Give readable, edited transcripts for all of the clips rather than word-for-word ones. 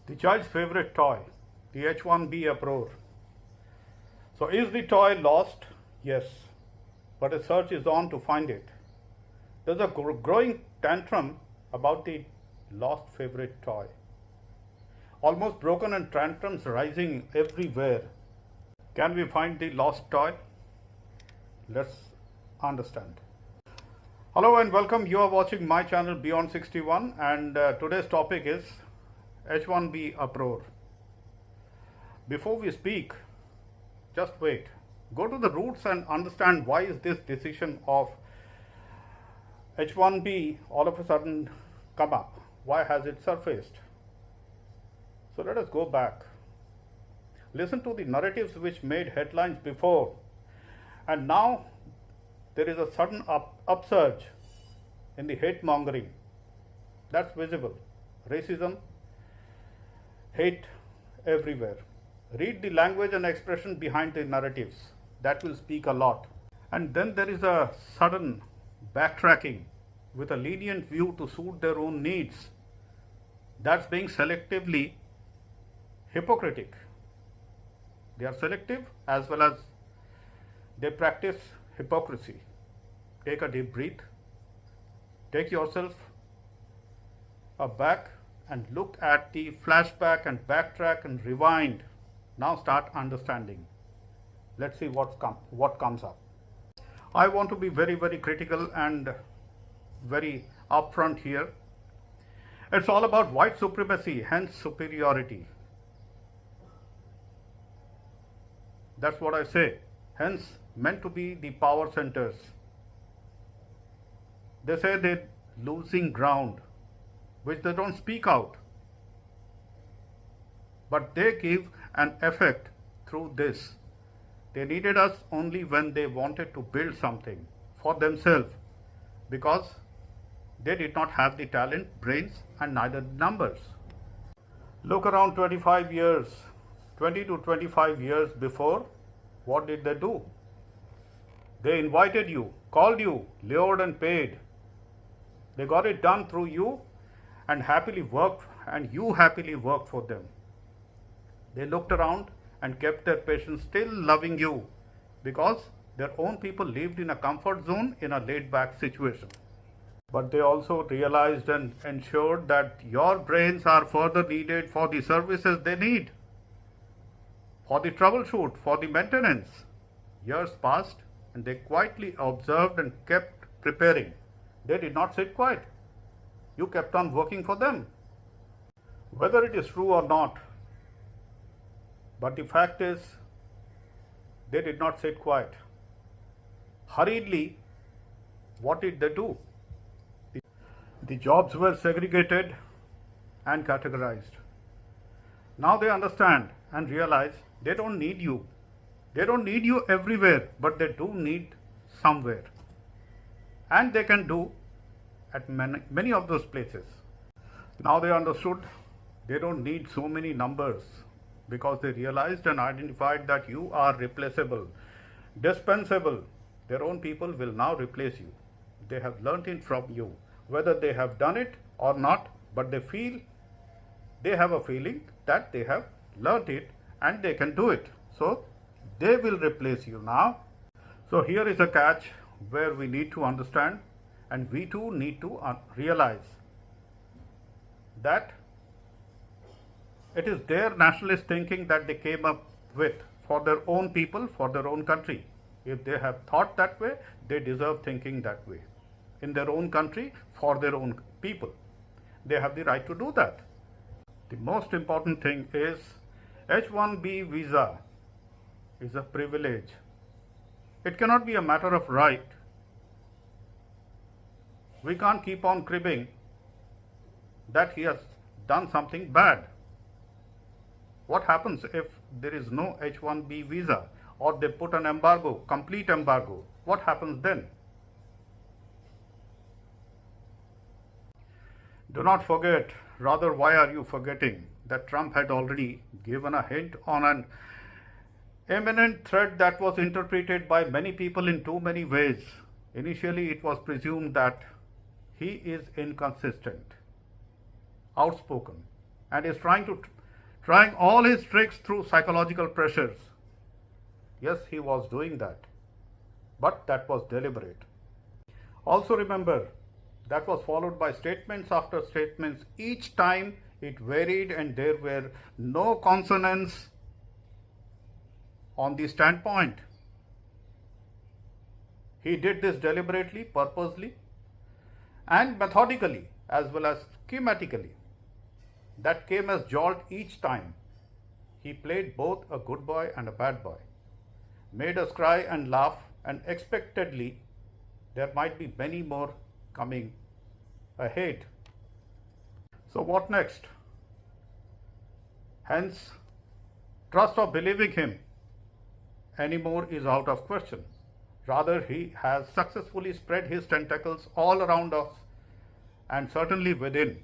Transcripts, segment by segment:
The child's favorite toy, the H1B uproar. So is the toy lost? Yes, but a search is on to find it. There's a growing tantrum about the lost favorite toy. Almost broken and tantrums rising everywhere. Can we find the lost toy? Let's understand. Hello and welcome. You are watching my channel Beyond 61 and today's topic is H1B uproar. Before we speak, just wait. Go to the roots and understand why is this decision of H1B all of a sudden come up? Why has it surfaced? So let us go back. Listen to the narratives which made headlines before, and now there is a sudden upsurge in the hate mongering. That's visible. Racism, hate everywhere. Read the language and expression behind the narratives. That will speak a lot. And then there is a sudden backtracking with a lenient view to suit their own needs. That's being selectively hypocritic. They are selective as well as they practice hypocrisy. Take a deep breath. Take yourself back and look at the flashback and backtrack and rewind. Now start understanding. Let's see what comes up. I want to be very critical and very upfront here. It's all about white supremacy, hence superiority. That's what I say. Hence meant to be the power centers. They say they're losing ground, which they don't speak out. But they give an effect through this. They needed us only when they wanted to build something for themselves, because they did not have the talent, brains, and neither numbers. Look around 20 to 25 years before, what did they do? They invited you, called you, lured and paid. They got it done through you and happily worked, and you happily worked for them. They looked around and kept their patients still loving you because their own people lived in a comfort zone in a laid-back situation. But they also realized and ensured that your brains are further needed for the services they need, for the troubleshoot, for the maintenance. Years passed and they quietly observed and kept preparing. They did not sit quiet. You kept on working for them. Whether it is true or not, but the fact is, they did not sit quiet. Hurriedly, what did they do? The jobs were segregated and categorized. Now they understand and realize they don't need you. They don't need you everywhere, but they do need somewhere. And they can do at many of those places. Now they understood they don't need so many numbers, because they realized and identified that you are replaceable, dispensable. Their own people will now replace you. They have learnt it from you, whether they have done it or not, but they have a feeling that they have learnt it and they can do it. So they will replace you now. So here is a catch where we need to understand, and we too need to realize that it is their nationalist thinking that they came up with for their own people, for their own country. If they have thought that way, they deserve thinking that way. In their own country, for their own people. They have the right to do that. The most important thing is H1B visa is a privilege. It cannot be a matter of right. We can't keep on cribbing that he has done something bad. What happens if there is no H1B visa, or they put an embargo, complete embargo? What happens then? Do not forget, rather why are you forgetting, that Trump had already given a hint on an imminent threat that was interpreted by many people in too many ways. Initially, it was presumed that he is inconsistent, outspoken, and is trying to trying all his tricks through psychological pressures. Yes, he was doing that, but that was deliberate. Also remember, that was followed by statements after statements. Each time it varied and there were no consonants on the standpoint. He did this deliberately, purposely, and methodically as well as schematically. That came as jolt each time. He played both a good boy and a bad boy, made us cry and laugh, and expectedly there might be many more coming ahead. So what next? Hence, trust or believing him anymore is out of question. Rather, he has successfully spread his tentacles all around us and certainly within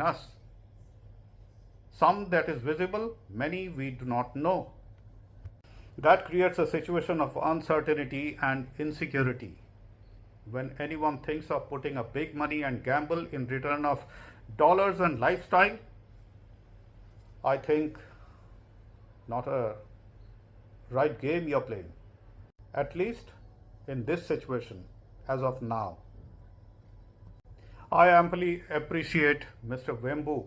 us. Some that is visible, many we do not know. That creates a situation of uncertainty and insecurity. When anyone thinks of putting a big money and gamble in return of dollars and lifestyle, I think not a right game you're playing. At least in this situation as of now. I amply appreciate Mr. Wembu,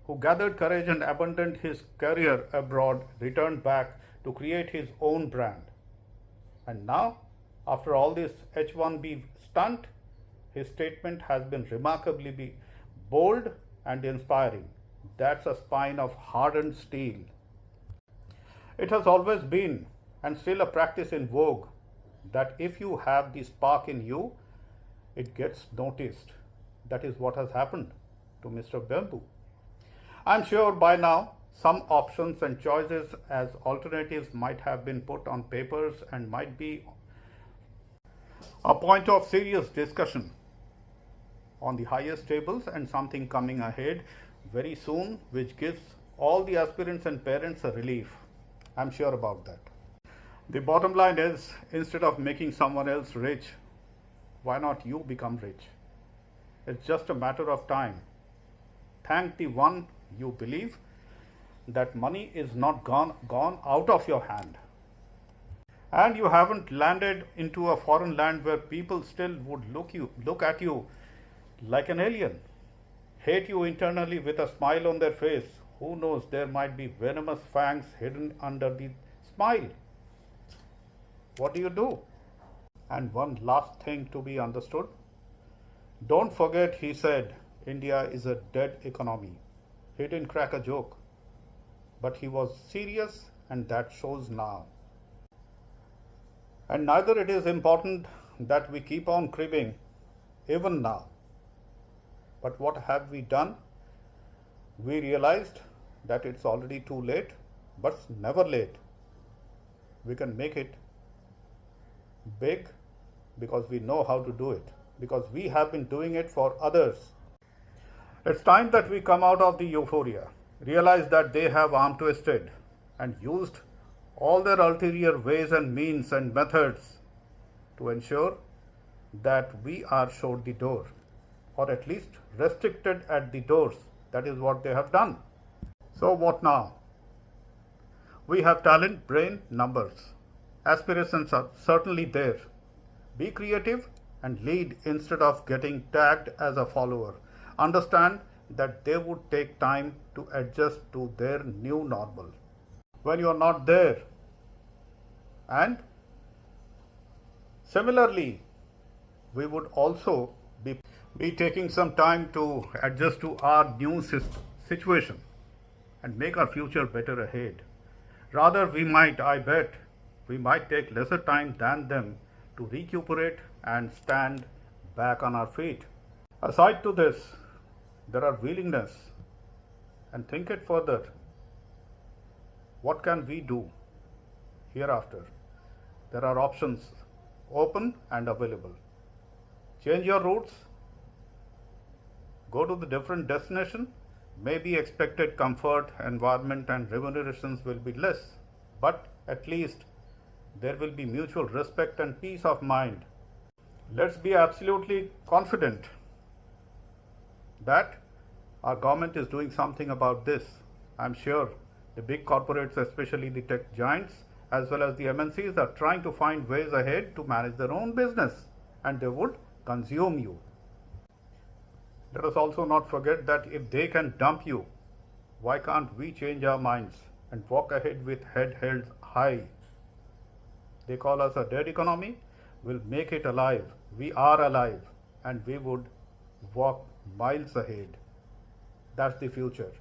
who gathered courage and abandoned his career abroad, returned back to create his own brand. And now, after all this H1B stunt, his statement has been remarkably bold and inspiring. That's a spine of hardened steel. It has always been and still a practice in vogue that if you have the spark in you, it gets noticed. That is what has happened to Mr. Bamboo. I'm sure by now some options and choices as alternatives might have been put on papers and might be a point of serious discussion on the highest tables, and something coming ahead very soon which gives all the aspirants and parents a relief. I'm sure about that. The bottom line is, instead of making someone else rich, why not you become rich? It's just a matter of time. Thank the one you believe that money is not gone out of your hand. And you haven't landed into a foreign land where people still would look at you like an alien, hate you internally with a smile on their face. Who knows, there might be venomous fangs hidden under the smile. What do you do? And one last thing to be understood. Don't forget, he said, India is a dead economy. He didn't crack a joke, but he was serious, and that shows now. And neither it is important that we keep on cribbing, even now. But what have we done? We realized that it's already too late, but it's never late. We can make it big because we know how to do it, because we have been doing it for others. It's time that we come out of the euphoria, realize that they have arm twisted and used all their ulterior ways and means and methods to ensure that we are showed the door, or at least restricted at the doors. That is what they have done. So what now? We have talent, brain, numbers. Aspirations are certainly there. Be creative and lead instead of getting tagged as a follower. Understand that they would take time to adjust to their new normal. When you are not there, and similarly, we would also be taking some time to adjust to our new situation and make our future better ahead. Rather, I bet, we might take lesser time than them to recuperate and stand back on our feet. Aside to this, there are willingness, and think it further. What can we do hereafter? There are options open and available. Change your routes, go to the different destination. Maybe expected comfort, environment and remunerations will be less, but at least there will be mutual respect and peace of mind. Let's be absolutely confident that Our government is doing something about this. I'm sure the big corporates, especially the tech giants, as well as the MNCs, are trying to find ways ahead to manage their own business, and they would consume you. Let us also not forget that if they can dump you, why can't we change our minds and walk ahead with head held high? They call us a dead economy. We'll make it alive. We are alive, and we would walk miles ahead. That's the future.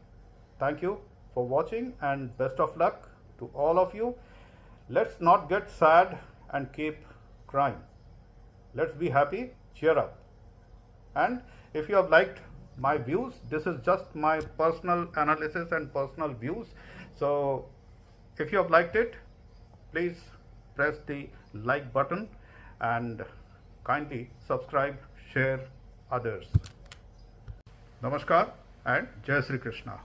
Thank you for watching, and best of luck to all of you. Let's not get sad and keep crying. Let's be happy, cheer up. And if you have liked my views, this is just my personal analysis and personal views. So if you have liked it, please press the like button and kindly subscribe, share others. Namaskar and Jai Shri Krishna.